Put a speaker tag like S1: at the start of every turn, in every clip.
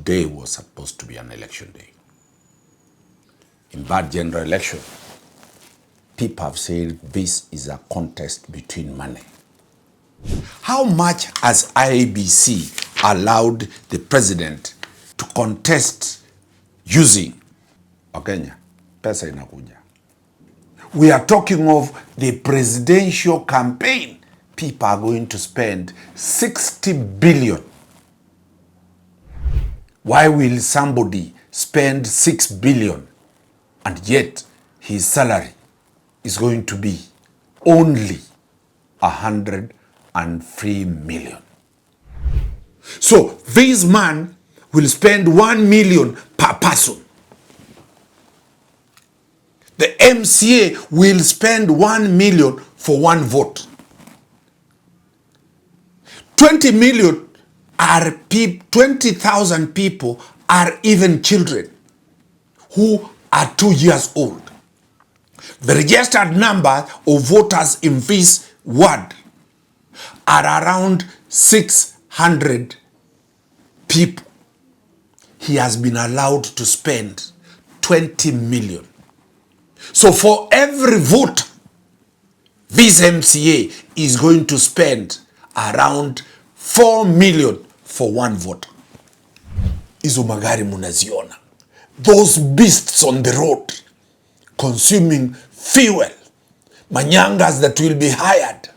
S1: Today was supposed to be an election day. In that general election, people have said this is a contest between money. How much has IEBC allowed the president to contest using Kenya? Pesa inakuja. We are talking of the presidential campaign. People are going to spend 60 billion. Why will somebody spend 6 billion and yet his salary is going to be only 103 million? So this man will spend 1 million per person. The MCA will spend 1 million for one vote. 20,000 people are even children who are 2 years old. The registered number of voters in this ward are around 600 people. He has been allowed to spend 20 million. So for every vote, this MCA is going to spend around 4 million for one vote. Izo magari munaziona. Those beasts on the road consuming fuel, manyangas that will be hired,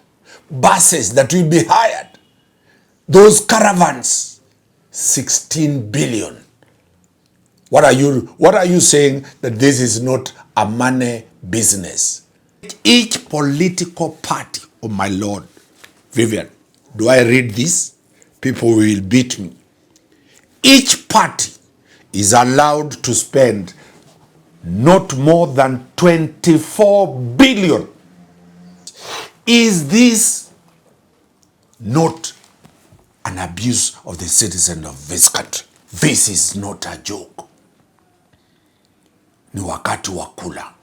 S1: buses that will be hired, those caravans, 16 billion. What are you saying that this is not a money business? Each political party, oh my Lord, Vivian, do I read this? People will beat me. Each party is allowed to spend not more than 24 billion. Is this not an abuse of the citizen of this country? This is not a joke. Ni wakati wa kula,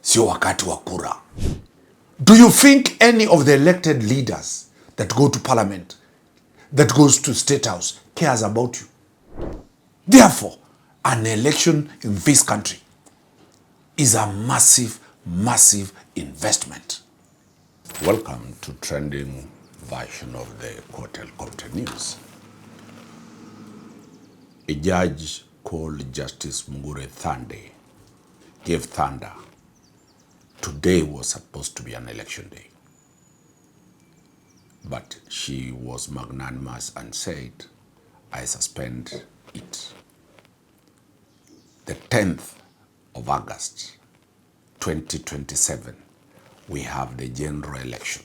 S1: sio wakati wa kura. Do you think any of the elected leaders that go to parliament, that goes to state house, cares about you? Therefore, an election in this country is a massive, massive investment. Welcome to trending version of the Helicopter News. A judge called Justice Mugure Thande gave thunder. Today was supposed to be an election day. But she was magnanimous and said, I suspend it. The 10th of August, 2027, we have the general election.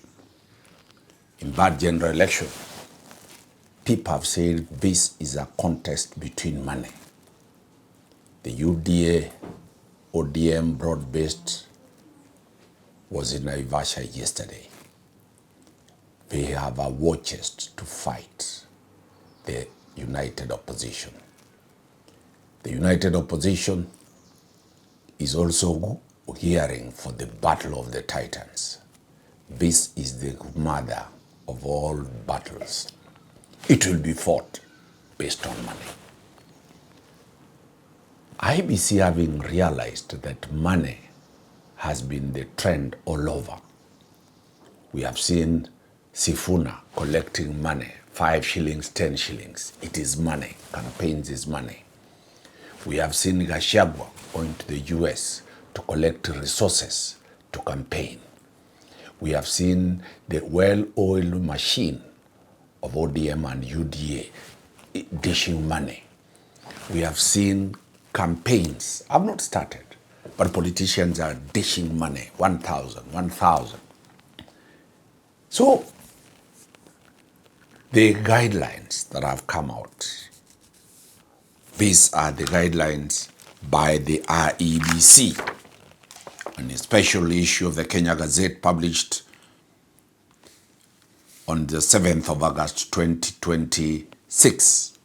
S1: In that general election, people have said this is a contest between money. The UDA, ODM broad-based was in Naivasha yesterday. They have a war chest to fight the united opposition. The united opposition is also gearing for the battle of the titans. This is the mother of all battles. It will be fought based on money. IEBC, having realized that money has been the trend all over. We have seen Sifuna collecting money, 5 shillings, 10 shillings. It is money. Campaigns is money. We have seen Gachagua going to the US to collect resources to campaign. We have seen the well-oiled machine of ODM and UDA dishing money. We have seen campaigns have not started, but politicians are dishing money, 1,000, 1,000. So the guidelines that have come out, these are the guidelines by the IEBC, and a special issue of the Kenya Gazette published on the 7th of August 2026.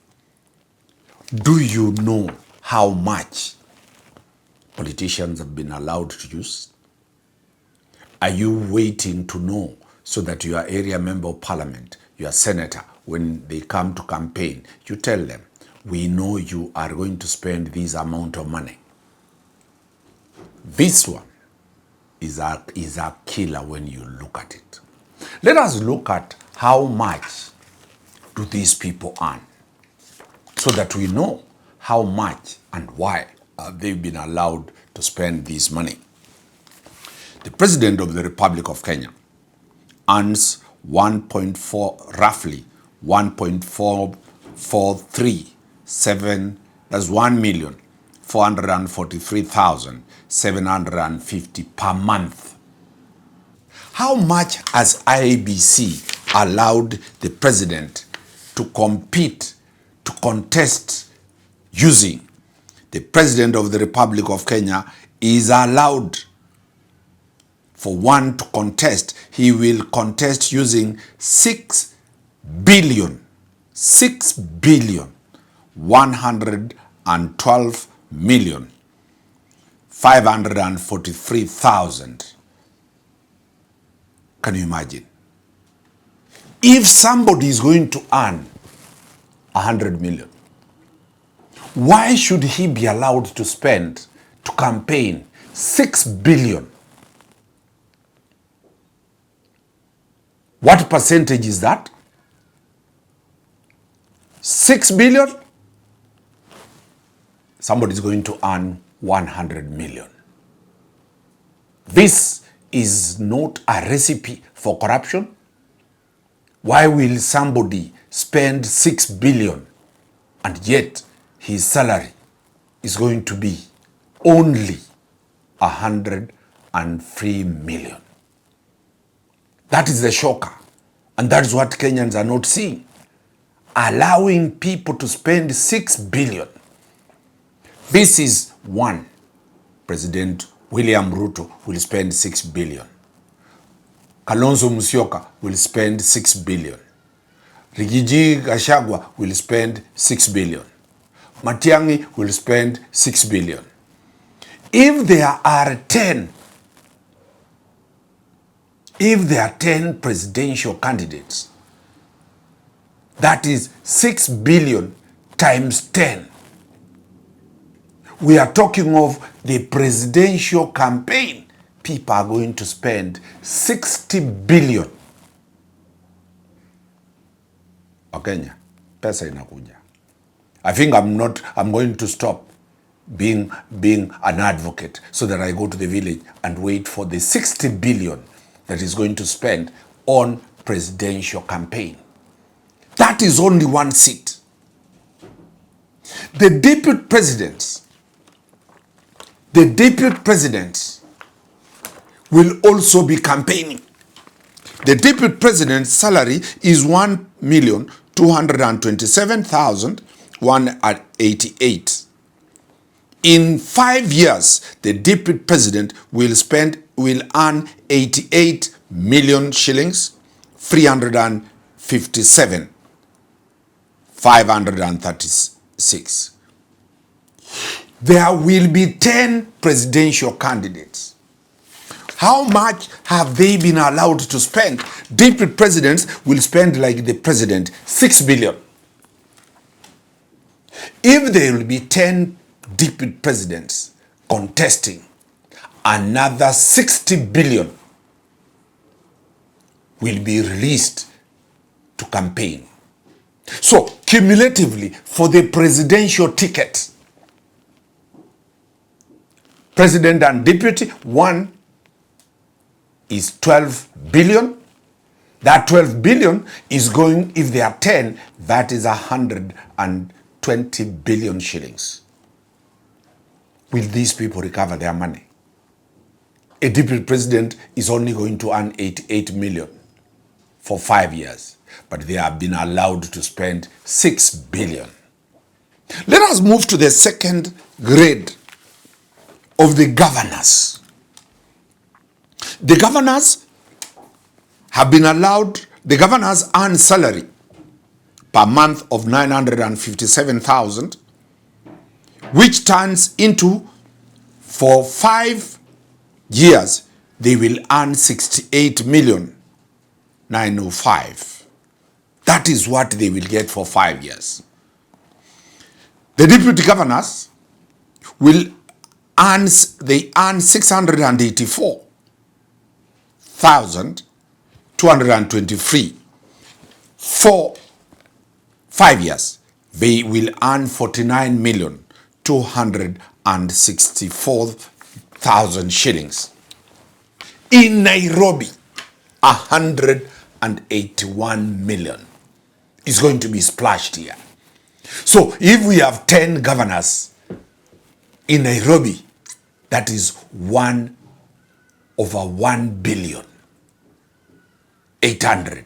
S1: Do you know how much politicians have been allowed to use? Are you waiting to know so that your area member of parliament, your senator, when they come to campaign, you tell them, we know you are going to spend this amount of money. This one is a killer when you look at it. Let us look at how much do these people earn, so that we know how much and why they've been allowed to spend this money. The President of the Republic of Kenya earns roughly 1.4437, that's 1,443,750 per month. How much has IEBC allowed the president to contest using? The President of the Republic of Kenya is allowed, for one to contest, he will contest using 6 billion 112,543,000. Can you imagine? If somebody is going to earn 100 million, why should he be allowed to spend, to campaign, 6 billion? What percentage is that? 6 billion? Somebody is going to earn 100 million. This is not a recipe for corruption. Why will somebody spend 6 billion and yet his salary is going to be only 103 million? That is the shocker. And that is what Kenyans are not seeing. Allowing people to spend 6 billion. This is one. President William Ruto will spend 6 billion. Kalonzo Musyoka will spend 6 billion. Rigiji Gachagua will spend 6 billion. Matiang'i will spend 6 billion. If there are 10 presidential candidates, that is 6 billion times 10. We are talking of the presidential campaign. People are going to spend 60 billion. Kenya, pesa inakuja. I think I'm going to stop being an advocate so that I go to the village and wait for the 60 billion that is going to spend on presidential campaign. That is only one seat. The deputy presidents will also be campaigning. The deputy president's salary is 1,227,188. In 5 years, the deputy president will earn 88 million shillings, 357,536. There will be 10 presidential candidates. How much have they been allowed to spend? Deputy presidents will spend, like the president, 6 billion. If there will be 10 deputy presidents contesting, another 60 billion will be released to campaign. So, cumulatively, for the presidential ticket, president and deputy, one is 12 billion. That 12 billion is going, if there are 10, that is 120 billion shillings. Will these people recover their money? A deputy president is only going to earn 88 million for 5 years, but they have been allowed to spend 6 billion. Let us move to the second grade of the governors. The governors have been allowed, the governors earn salary per month of 957,000, which turns into, for 5 years, they will earn 68,905,000. That is what they will get for 5 years. The deputy governors will earn 684,223 for 5 years. They will earn 49,264,000 shillings. In Nairobi, 181 million is going to be splashed here. So if we have 10 governors in Nairobi, that is over 1,800,000,000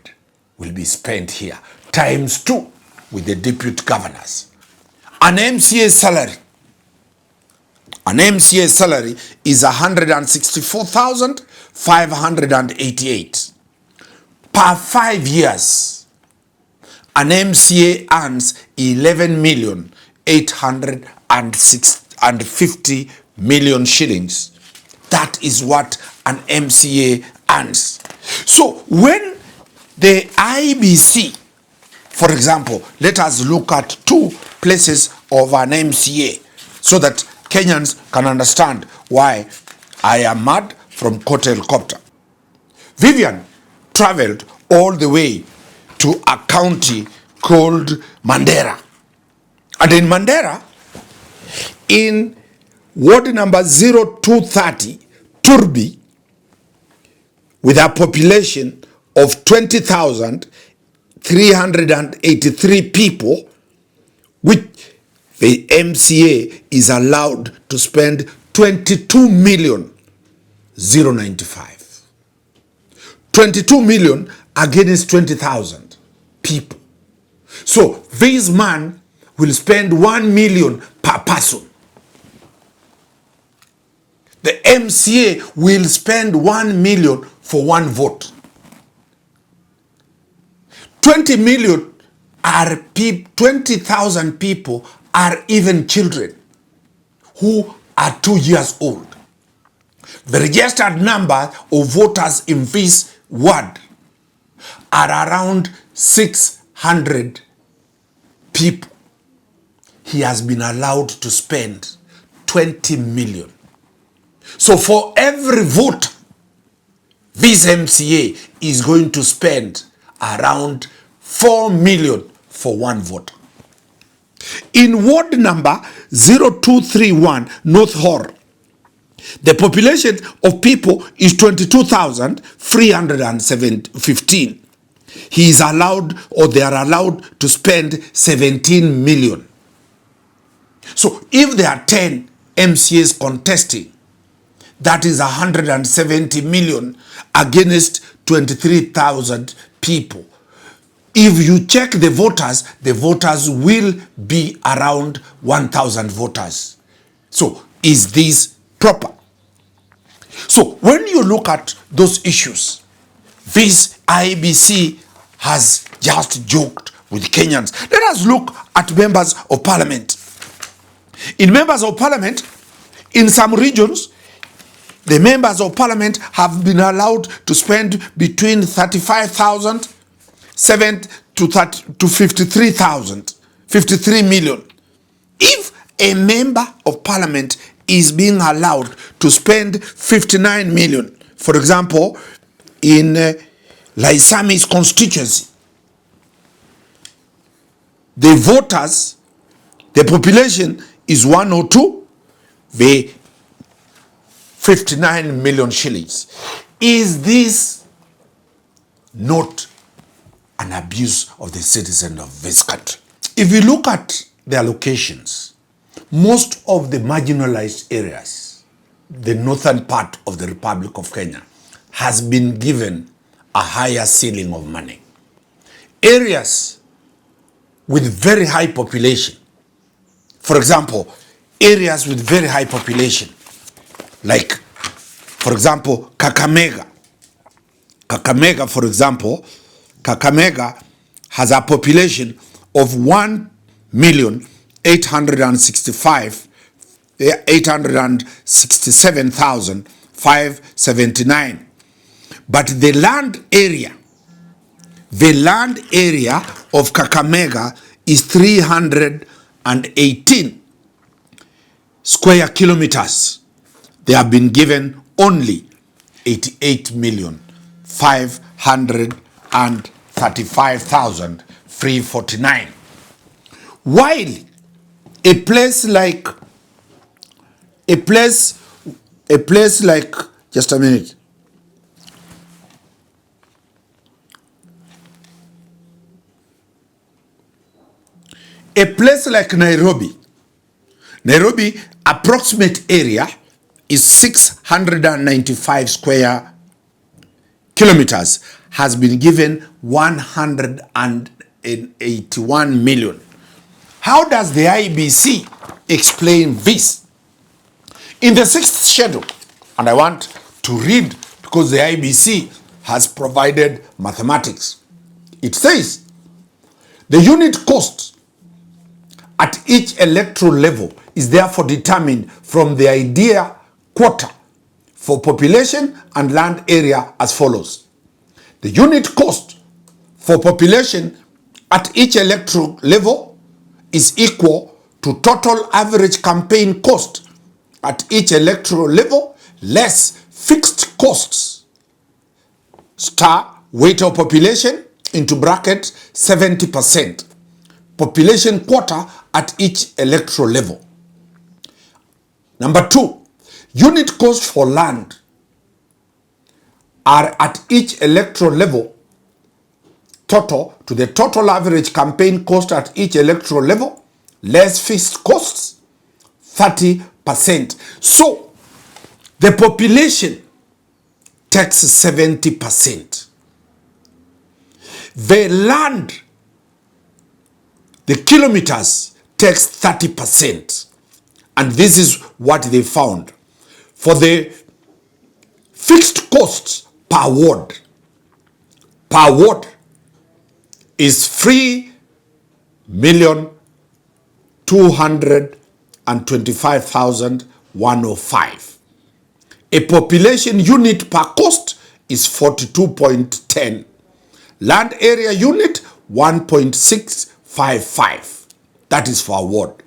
S1: will be spent here, times 2 with the deputy governors. An MCA salary is 164,588 per 5 years. An MCA earns 11,850,000,000 shillings. That is what an MCA earns. So when the IEBC, for example, let us look at 2 places of an MCA so that Kenyans can understand why I am mad from Court Helicopter. Vivian traveled all the way to a county called Mandera. And in Mandera, in ward number 0230, Turbi, with a population of 20,383 people, which the MCA is allowed to spend 22,095,000. 22 million against 20,000 people. So this man will spend 1 million per person. The MCA will spend 1 million for 1 vote. 20,000 people are even children who are 2 years old. The registered number of voters in this ward are around 600 people. He has been allowed to spend 20 million. So for every vote, this MCA is going to spend around 4 million for 1 vote. In ward number 0231, North Hor, the population of people is 22,315. He is allowed, or they are allowed, to spend 17 million. So if there are 10 MCAs contesting, that is 170 million against 23,000 people. If you check the voters will be around 1,000 voters. So is this proper? So when you look at those issues, this IEBC has just joked with Kenyans. Let us look at members of parliament. In members of parliament, in some regions, the members of parliament have been allowed to spend between 35,000 to 53,000, 53 million. If a member of parliament is being allowed to spend 59 million, for example, in Laisami's constituency, the voters, the population is 102, the 59 million shillings. Is this not an abuse of the citizen of this country? If you look at the allocations, most of the marginalized areas, the northern part of the Republic of Kenya, has been given a higher ceiling of money. Areas with very high population, for example, areas with very high population, like, for example, Kakamega. Kakamega, for example, Kakamega has a population of 1,867,579. But the land area of Kakamega is 300 418 square kilometers, they have been given only 88,535,349. While a place like, just a minute. A place like Nairobi, approximate area is 695 square kilometers, has been given 181 million. How does the IEBC explain this? In the 6th schedule, and I want to read because the IEBC has provided mathematics. It says the unit cost at each electoral level is therefore determined from the idea quota for population and land area as follows. The unit cost for population at each electoral level is equal to total average campaign cost at each electoral level less fixed costs star weight of population into bracket 70%. Population quota at each electoral level. Number 2, unit cost for land are at each electoral level total to the total average campaign cost at each electoral level less fixed costs 30%. So the population takes 70%. The land, the kilometers, takes 30%. And this is what they found. For the fixed costs per ward is 3,225,105. A population unit per cost is 42.10. Land area unit 1.655. That is for a ward.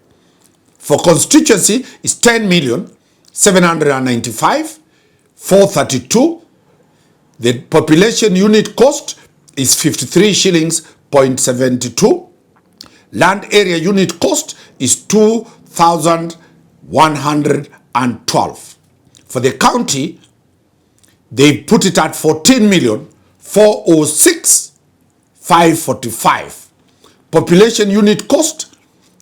S1: For constituency is 10,795,432. The population unit cost is 53 shillings 0.72. Land area unit cost is 2,112. For the county, they put it at 14,406,545. Population unit cost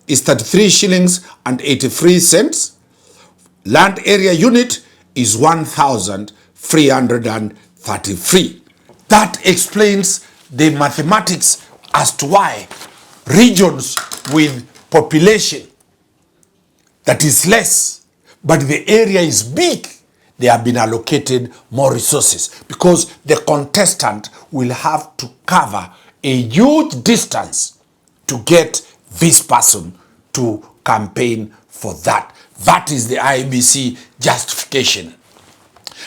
S1: is 33 shillings and 83 cents. Land area unit is 1,333. That explains the mathematics as to why regions with population that is less, but the area is big, they have been allocated more resources because the contestant will have to cover a huge distance to get this person to campaign for that. That is the IEBC justification.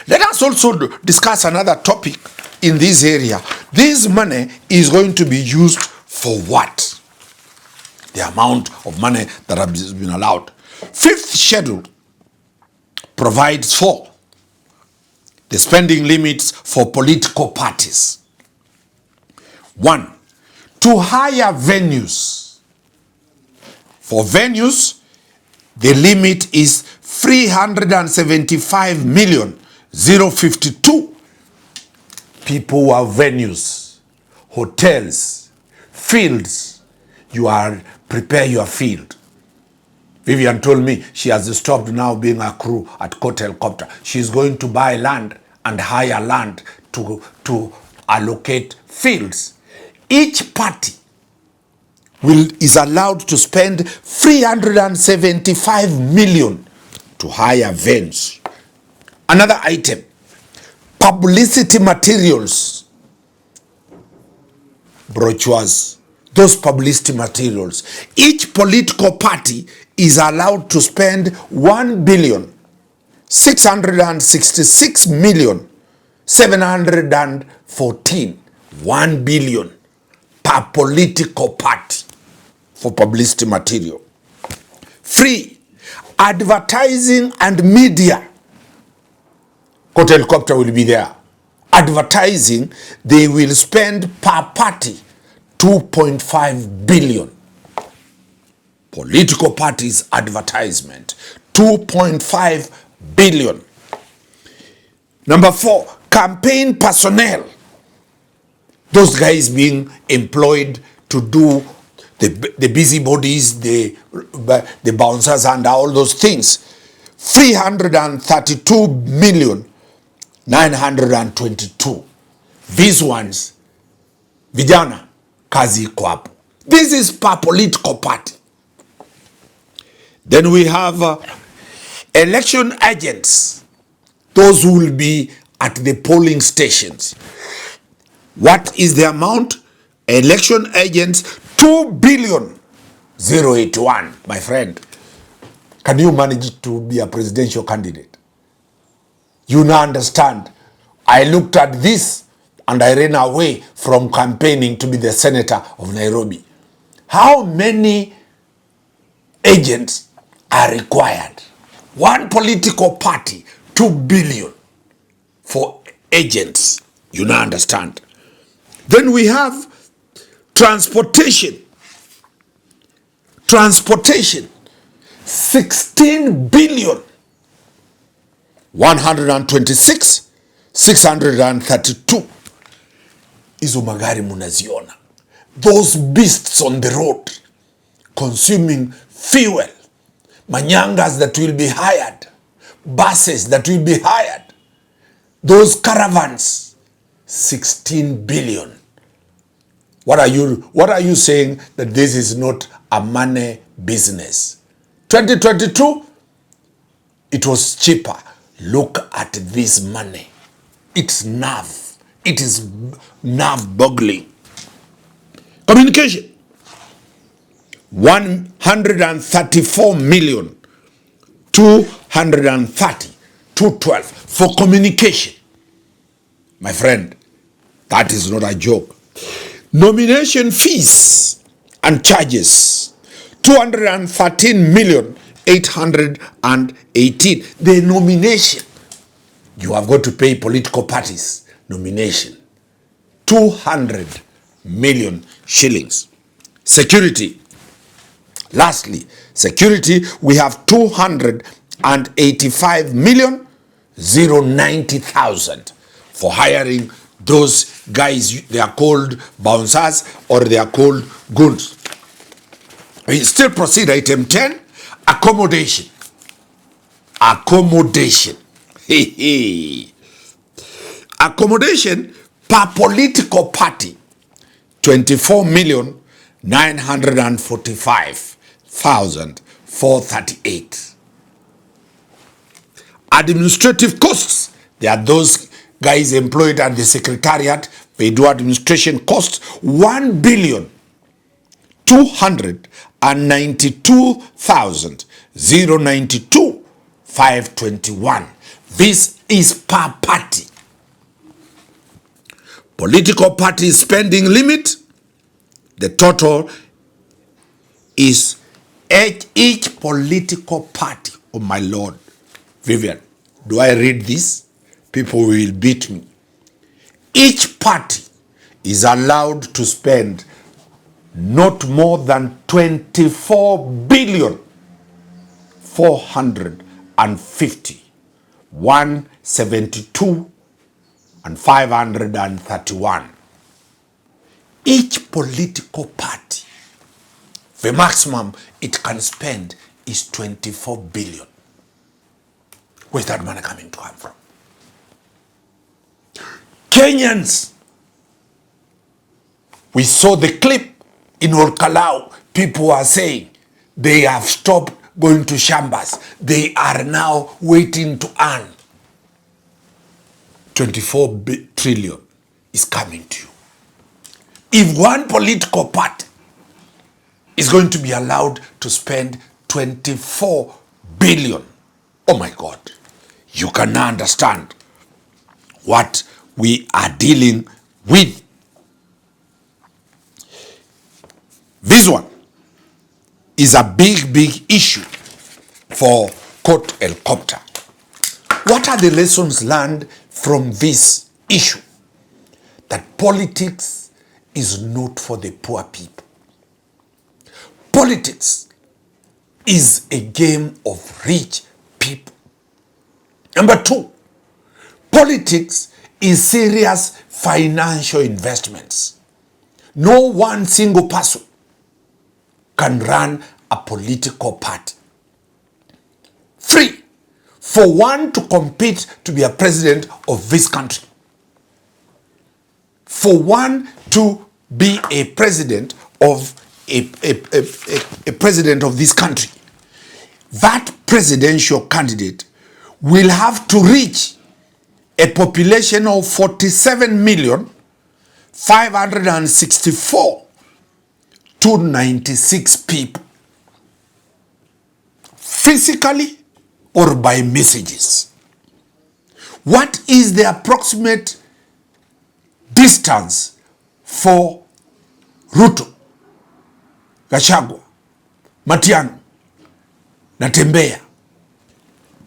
S1: Let us also discuss another topic in this area. This money is going to be used for what? The amount of money that has been allowed. 5th schedule provides for the spending limits for political parties. 1. To hire venues. For venues, the limit is 375,052,052 people who have venues, hotels, fields. You are prepare your field. Vivian told me she has stopped now being a crew at Court Helicopter. She's going to buy land and hire land to allocate fields. Each party is allowed to spend 375 million to hire venues. Another item, publicity materials, brochures, those publicity materials. Each political party is allowed to spend 1,666,714. 1 billion per political party for publicity material. free. Advertising and media. Court helicopter will be there. Advertising, they will spend per party 2.5 billion. Political parties advertisement, 2.5 billion. Number 4, campaign personnel. Those guys being employed to do the busybodies, the bouncers and all those things. 332,922,000. These ones, vijana, kazi iko hapo. This is per political party. Then we have election agents. Those who will be at the polling stations. What is the amount? Election agents, 2,081,000,081. My friend, can you manage to be a presidential candidate? You now understand. I looked at this and I ran away from campaigning to be the senator of Nairobi. How many agents are required? One political party, 2 billion for agents. You now understand. Then we have transportation. Transportation, 16 billion. 126,632. Hizo magari munaziona. Those beasts on the road consuming fuel. Manyangas that will be hired. Buses that will be hired. Those caravans, 16 billion. What are you saying that this is not a money business? 2022, it was cheaper. Look at this money. It's nerve. It is nerve-boggling. Communication. 134,230,212 for communication. My friend, that is not a joke. Nomination fees and charges, 213,818,000. The nomination. You have got to pay political parties nomination. 200 million shillings. Security. Lastly, security, we have 285,090,000 for hiring those guys. They are called bouncers or they are called goons. We still proceed. Item 10, accommodation. Accommodation. Accommodation per political party, 24,945,438. Administrative costs. There are those guys employed at the secretariat. They do administration costs, 1,292,092,521. This is per party. Political party spending limit. The total is each political party. Oh my Lord. Vivian, do I read this? People will beat me. Each party is allowed to spend not more than 24,450,172,531. Each political party, the maximum it can spend is 24 billion. Where's that money coming to come from? Kenyans. We saw the clip in Olkalau. People are saying they have stopped going to Shambas. They are now waiting to earn. 24 trillion is coming to you. If one political party is going to be allowed to spend 24 billion, oh my God, you can now understand what we are dealing with. This one is a big issue for court helicopter. What are the lessons learned from this issue? That politics is not for the poor people. Politics is a game of rich people. Number two, politics is serious financial investments. No one single person can run a political party. Free for one to compete to be a president of this country. For one to be a president of a president of this country, that presidential candidate will have to reach a population of 47,564,296 people, physically or by messages. What is the approximate distance for Ruto, Gachagua, Matiang'i, Natembeya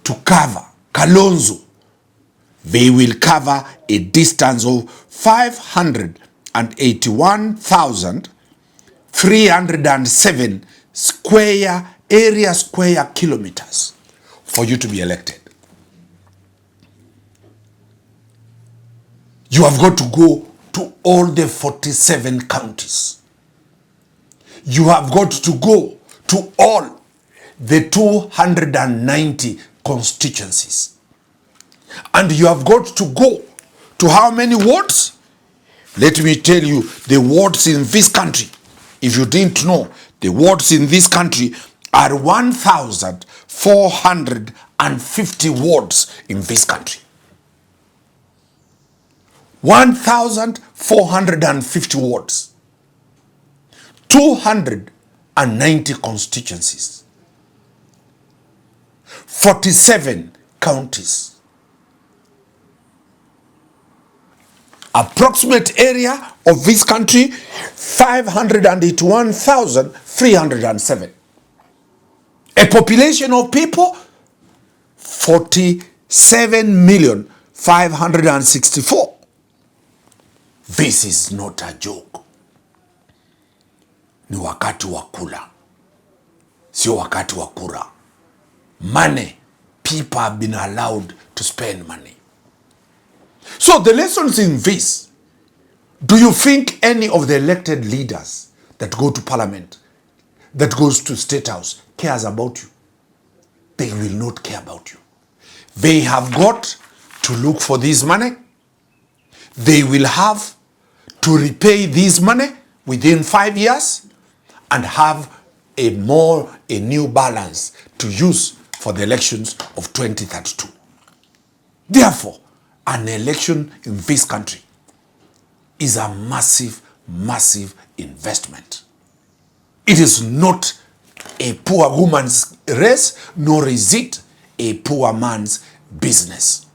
S1: to cover Kalonzo? They will cover a distance of 581,307 square kilometers for you to be elected. You have got to go to all the 47 counties. You have got to go to all the 290 constituencies. And you have got to go to how many wards? Let me tell you, the wards in this country, if you didn't know, the wards in this country are 1,450 wards in this country. 1,450 wards. 290 constituencies. 47 counties. Approximate area of this country, 581,307. A population of people, 47,564,000. This is not a joke. Ni wakati wa kula, sio wakati wa kura. Money, people have been allowed to spend money. So the lessons in this, do you think any of the elected leaders that go to parliament, that goes to state house, cares about you? They will not care about you. They have got to look for this money. They will have to repay this money within 5 years and have a new balance to use for the elections of 2032. Therefore, an election in this country is a massive, massive investment. It is not a poor woman's race, nor is it a poor man's business.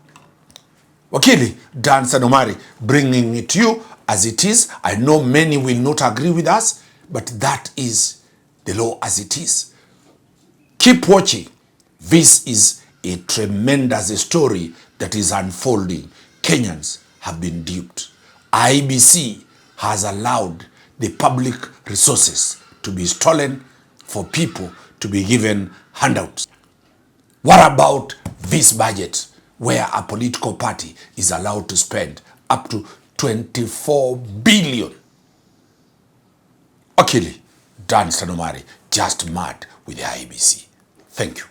S1: Wakili Danstan Omari bringing it to you as it is. I know many will not agree with us, but that is the law as it is. Keep watching. This is a tremendous story that is unfolding. Kenyans have been duped. IEBC has allowed the public resources to be stolen for people to be given handouts. What about this budget where a political party is allowed to spend up to 24 billion? Wakili Danstan Omari, just mad with the IEBC. Thank you.